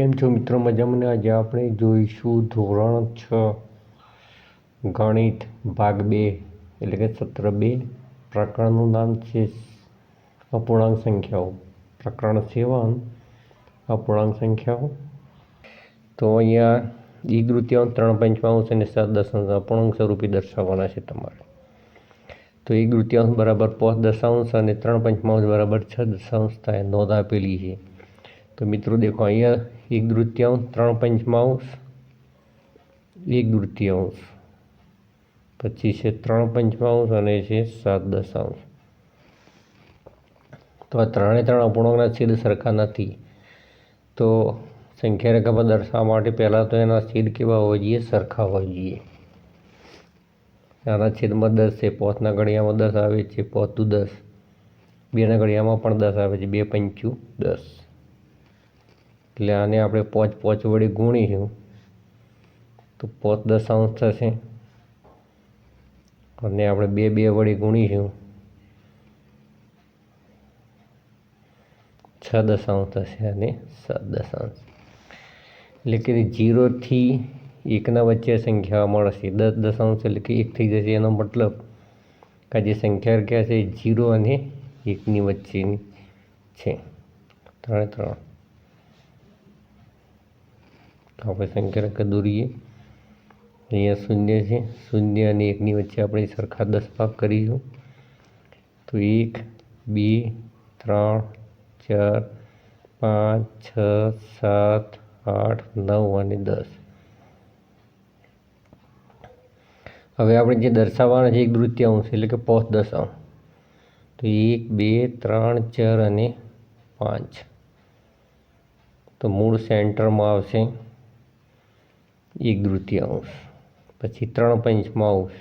કેમ છો મિત્રો? મજામાં? આજે આપણે જોઈશું ધોરણ 6 ગણિત ભાગ 2 એટલે કે સત્ર 2. પ્રકરણનું નામ છે અપૂર્ણાંક સંખ્યાઓ. પ્રકરણ 7 અપૂર્ણાંક સંખ્યાઓ. તો અહીંયા 1/3, 3/5 અને 7/10 અપૂર્ણાંક સ્વરૂપે દર્શાવવાના છે તમારે. તો 1/3 બરાબર 5 અને 3/5 બરાબર 6 થાય. નોંધ આપેલી છે. તો મિત્રો દેખો, અહીંયા 1/3, 3/5, 1/3, પછી છે 3/5 અને છે 7/10. તો આ ત્રણે અપૂર્ણાંકના છેદ સરખા નથી. તો સંખ્યા રેખા પર દર્શાવવા માટે પહેલાં તો એના છેદ કેવા હોવા જોઈએ? સરખા હોવા જોઈએ. આના છેદમાં 10 છે, 5ના ઘડિયામાં 10 આવે છે, 5 દુ 10, 2ના ઘડિયામાં પણ 10 આવે છે, 2 પંચું 10. એટલે આને આપણે 5 વડે ગુણીશું તો 5/10 થશે, અને આપણે 2 વડે ગુણીશું 6/10 થશે અને 7/10. એટલે કે 0 થી 1ના વચ્ચે સંખ્યા મળશે. 10 એટલે કે 1 થઈ જશે. એનો મતલબ કે જે સંખ્યા ક્યાં છે? 0 અને 1ની વચ્ચેની છે. ત્રણે. આપણે સંખ્યા રેખા દોરીએ. અહીંયા 0 છે, 0 અને 1ની વચ્ચે આપણે સરખા 10 ભાગ કરીશું. તો 1, 2, 3, 4, 5, 6, 7, 8, 9 અને 10. હવે આપણે જે દર્શાવવાના છે 1/3 એટલે કે 5/10. તો 1, 2, 3, 4 અને 5. તો મૂળ સેન્ટરમાં આવશે 1/3. પછી 3/5,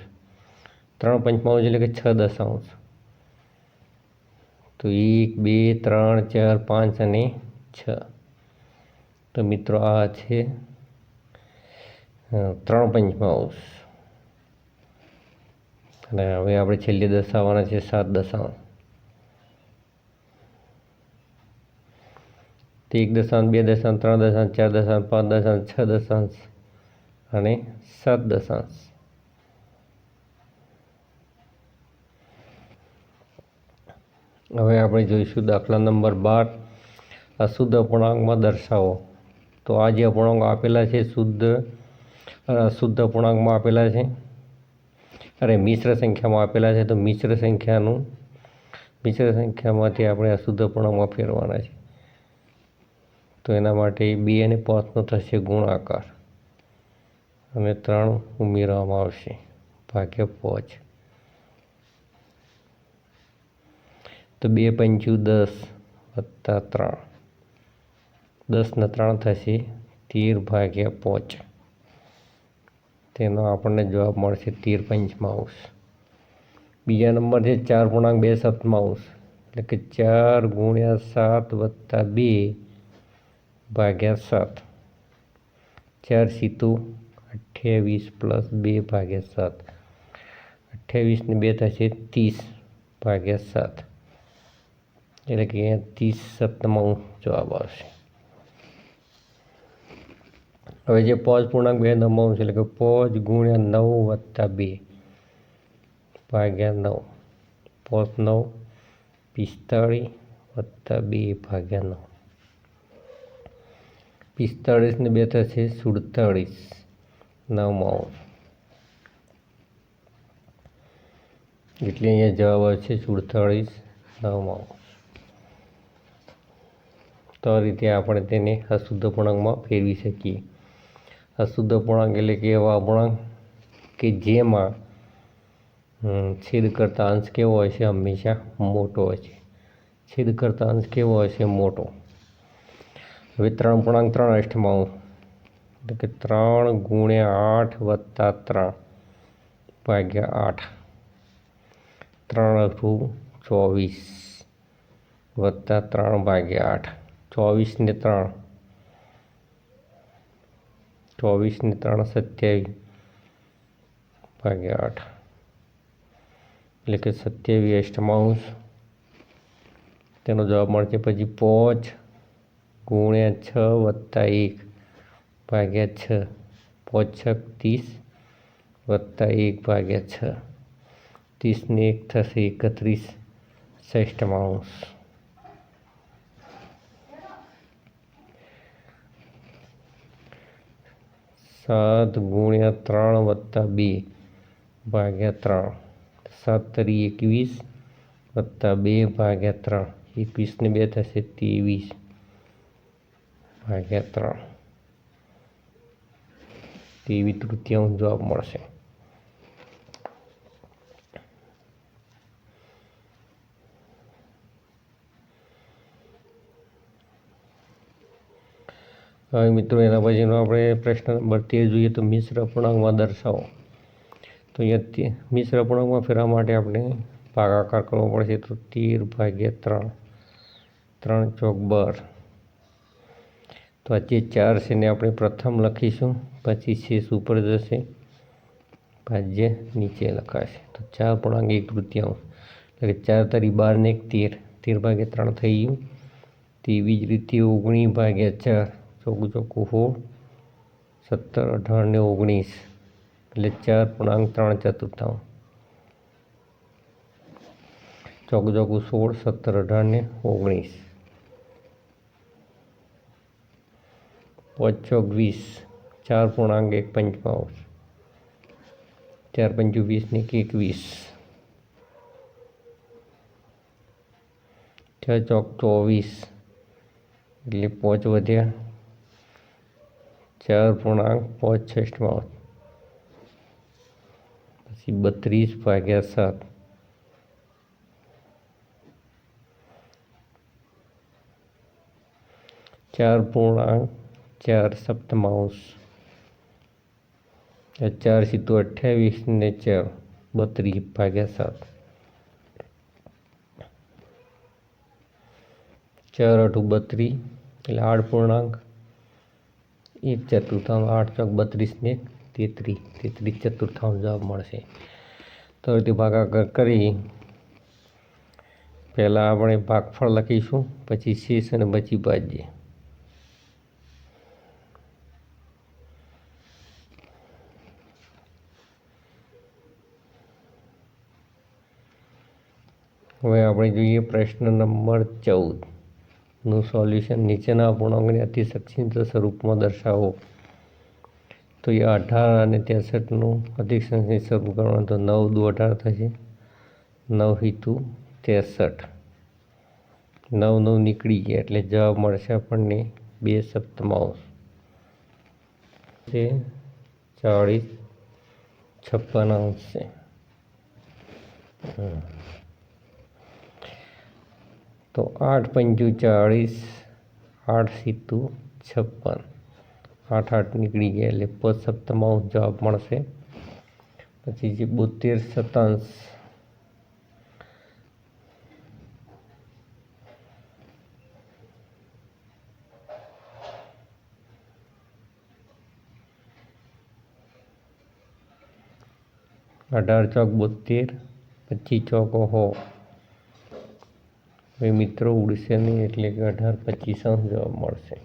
3/5 એટલે કે 6/10. તો 1, 2, 3, 4, 5 અને 6. તો મિત્રો આ છે 3/5. અને હવે આપણે છેલ્લે દર્શાવવાના છે 7/10. તો 1/2, 2/3, 4/5, 5/6 અને 7/10. હવે આપણે જોઈશું દાખલા નંબર 12. અશુદ્ધ અપૂર્ણાંકમાં દર્શાવો. તો આ જે અપૂર્ણાંક આપેલા છે અશુદ્ધ અપૂર્ણાંકમાં આપેલા છે, મિશ્ર સંખ્યામાં આપેલા છે. તો મિશ્ર સંખ્યામાંથી આપણે અશુદ્ધ અપૂર્ણાંકમાં ફેરવાના છે. તો એના માટે 2 અને 5નો થશે ગુણાકાર, અને 3 ઉમેરવામાં આવશે ભાગ્યા 5. તો 2 પંચું 10 વત્તા 3, 10 ને 3 થશે 13/5. તેનો આપણને જવાબ મળશે 13/5. બીજા નંબર છે 4.2 એટલે કે 4 × 7 વત્તા 2 ભાગ્યા 7. 4 સીતું 28 પ્લસ 2 ભાગ્યા 7. 28 ને 2 થશે 30/7. એટલે કે 30/7 જવાબ આવશે. હવે જે 5.2 એટલે કે 5 × 9 વત્તા 2 ભાગ્યા 9. 5 9 45 વત્તા 2 ભાગ્યા 9. 45 ને 2 થશે 47/9. એટલે અહીંયા જવાબ આવશે 47/9. તો આ રીતે આપણે તેને અશુદ્ધ અપૂર્ણાંકમાં ફેરવી શકીએ. અશુદ્ધ અપૂર્ણાંક એટલે કે એવા અપૂર્ણાંક કે જેમાં છેદ કરતા અંશ કેવો હોય છે? હંમેશા મોટો હોય છે. છેદ કરતા અંશ કેવો હોય છે? મોટો. હવે 3.3 એટલે કે 3 × 8 વત્તા 3 ભાગ્યા 8. 3 × 24 વત્તા 3 ભાગ્યા 8. 24 ને 3 27/8. એટલે કે 27/8. તેનો જવાબ મળશે. પછી 5 ગુણ્યા 6 વત્તા 1 ભાગ્યા 6, 5 6 30 વત્તા 1 ભાગ્યા 6, 30 ને 1 થશે 31 6/. 7 ગુણ્યા 3 વત્તા 2 ભાગ્યા 3, 7 તરી 21 વત્તા 2 ભાગ્યા 3, 21 ને 2 થશે 23 ભાગ્યા 3, 23/3 જવાબ મળશે. હવે મિત્રો એના પછીનો આપણે પ્રશ્ન નંબર 13 જોઈએ તો મિશ્ર અપૂર્ણાંકમાં દર્શાવો. તો અહીંયા મિશ્ર અપૂર્ણાંકમાં ફેરવા માટે આપણે ભાગાકાર કરવો પડશે. તો 13 ભાગ્યા 3, 3 ચોક 12. તો આ જે 4 છે ને આપણે પ્રથમ લખીશું, પછી શેષ ઉપર જશે, ભાજ્ય નીચે લખાશે. તો 4.1/3 એટલે કે 4 તરી 12 ને 1 13, 13 ભાગ્યા 3 થઈ ગયું. તેવી જ રીતે 19 ભાગ્યા 4, ચોખ્ખું 16, 17 18 ને 19 એટલે 4.3/4. ચોખ્ખું 16, 17 18 ને 19, 5 ચોક 20, 4.1/5, 4 5 20 ને 21, 6 ચોક 24 એટલે 5 વધ્યા, 4.5/6. પછી 32 ભાગ્યા 7, 4.4/7. 4 સીધું 28 ને 4, 32 ભાગ્યા 7, 4 8 32 એટલે 8.1/4, 8 ચોક 32 ને 33, 33/4 જવાબ મળશે. તો રીતે ભાગાકાર કરી પહેલાં આપણે ભાગફળ લખીશું, પછી શેષ અને પછી ભાજ્ય. હવે આપણે જોઈએ પ્રશ્ન નંબર 14નું સોલ્યુશન. નીચેના અપૂર્ણાંકને અતિ સંક્ષિપ્ત સ્વરૂપમાં દર્શાવો. તો એ 18 અને 63નું અતિ સંક્ષિપ્ત સ્વરૂપ કરવાનું. તો 9 દુ 18 થશે, 9 હિતુ 63, 9 9 નીકળી ગયા એટલે જવાબ મળશે આપણને 2/7 છે, 40 56 છે. તો 8 5 40, 8 સીતુ 56, 8 8 નીકળી ગયા એટલે 5/7 જવાબ મળશે. પછી જે 72 18 ચોક 72, 25 ચોકો 100. હવે મિત્રો ઉડશે નહીં એટલે કે 18 25 જવાબ મળશે.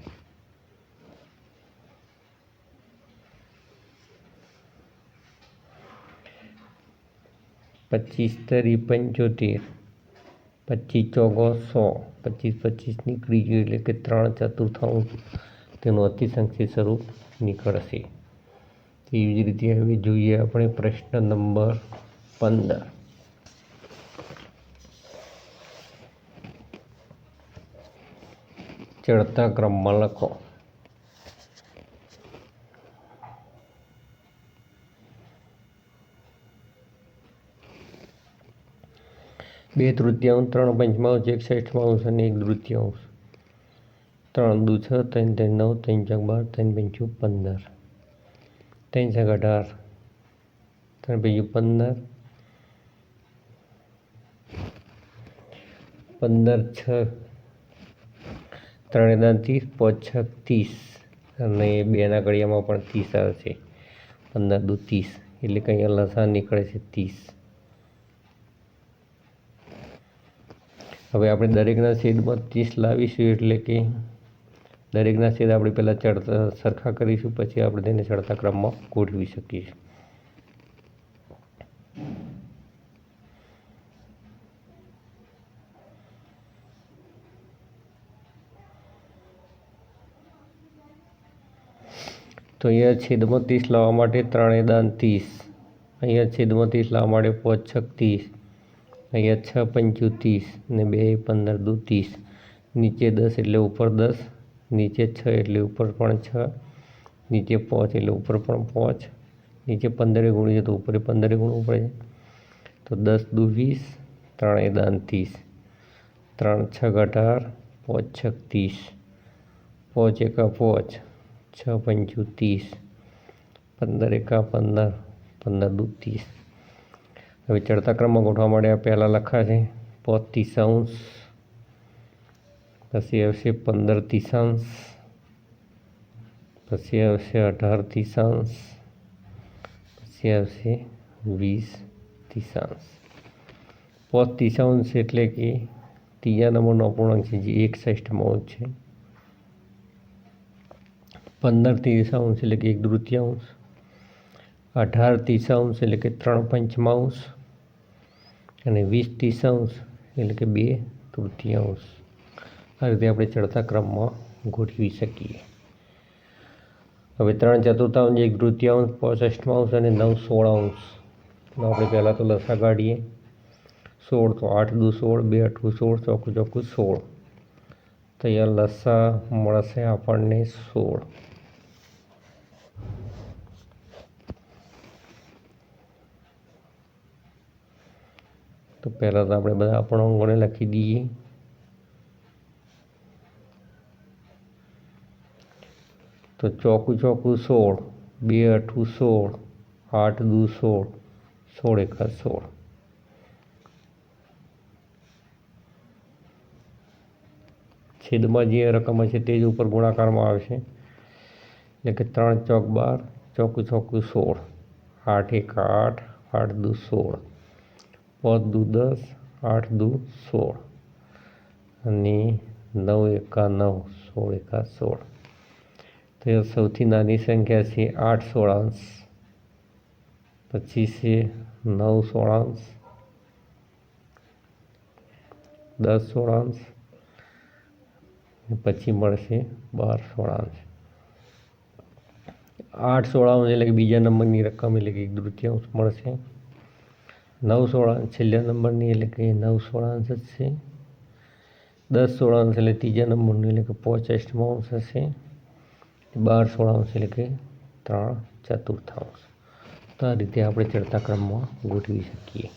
25 તરી 75, 25 ચોકો 100, 25 25 નીકળી ગયું એટલે કે 3/4 તેનું અતિ સંક્ષિપ્ત સ્વરૂપ નીકળશે. તેવી જ રીતે હવે જોઈએ આપણે પ્રશ્ન નંબર 15. ચડતા ક્રમમાં લખો. બે તૃતીયાંશ, 3/5, 1/6 અને 1/2. 3 દુ 6, 3 3 9, 3 ચોક 12, 3 5 15, 3 છ 18, 3 5 15, 15 6, 3 30, 5 6 30 અને 2ના ઘડિયામાં પણ 30 આવશે. 15 દુ 30 એટલે કે અહીંયા લસાઅ નીકળે છે 30. હવે આપણે દરેકના છેદમાં 30 લાવીશું એટલે કે દરેકના છેદ આપણે પહેલાં ચડતા સરખા કરીશું, પછી આપણે તેને ચડતા ક્રમમાં ગોઠવી શકીશું. તો અહીંયા છેદમાં 30 લાવવા માટે 3 દાન 30, અહીંયા છેદમાં 30 લાવવા માટે 5 છક 30, અહીંયા 6 પંચું 30 ને 2 15 દુ 30. નીચે 10 એટલે ઉપર 10, નીચે 6 એટલે ઉપર પણ 6, નીચે 5 એટલે ઉપર પણ 5, નીચે 15 ગુણ્યું છે તો ઉપર 15 ગુણવું પડે. તો 10 દુ 20, 3 દાન 30, 3 છક 18, 5 છક 30, 5 એકા 5, 6 પંચું 30, 15 એકા 15, 15 દુ 30. હવે ચડતા ક્રમમાં ગોઠવવા માટે આ પહેલાં લખાશે 5 30, પછી આવશે 15 30, પછી આવશે 18 30, પછી આવશે 20 30. 5 30 એટલે કે ત્રીજા નંબરનો અપૂર્ણાંક છે, જે 1/6 છે. 15 30 એટલે કે 1/3, 18 30 એટલે કે 3/5 અને 20 30 એટલે કે 2/3. આ રીતે આપણે ચડતા ક્રમમાં ગોઠવી શકીએ. હવે 3/4, 1/3, 5/8 અને 9/16. આપણે પહેલાં તો લસા કાઢીએ. 16 તો 8 દુ 16, 2 8 16, ચોકું 16. તો અહીંયા લસા મળશે આપણને 16. તો પહેલાં તો આપણે બધા અપૂર્ણાંકોને લખી દઈએ. તો ચોકું 16, 2 8 16, 8 દુ 16, 16 એકા 16. છેદમાં જે રકમ હશે તે જ ઉપર ગુણાકારમાં આવશે, એટલે કે 3 ચોક 12, ચોકું 16, 8 એકા 8, 8 દુ 16, 5 દુ 10, 8 દુ 16 અને 9 એકા 9, 16 એકા 16. તો સૌથી નાની સંખ્યા છે 8/16, પછી છે 9/16, 10/16, પછી મળશે 12/16. 8/16 એટલે કે બીજા નંબરની રકમ, એટલે કે 1/3 મળશે. 9/16 છેલ્લા નંબરની, એટલે કે 9/16 જ છે. 10/16 એટલે ત્રીજા નંબરનું, એટલે કે 5/8 હશે. 12/16 એટલે કે 3/4. તો આ રીતે આપણે ચડતા ક્રમમાં ગોઠવી શકીએ.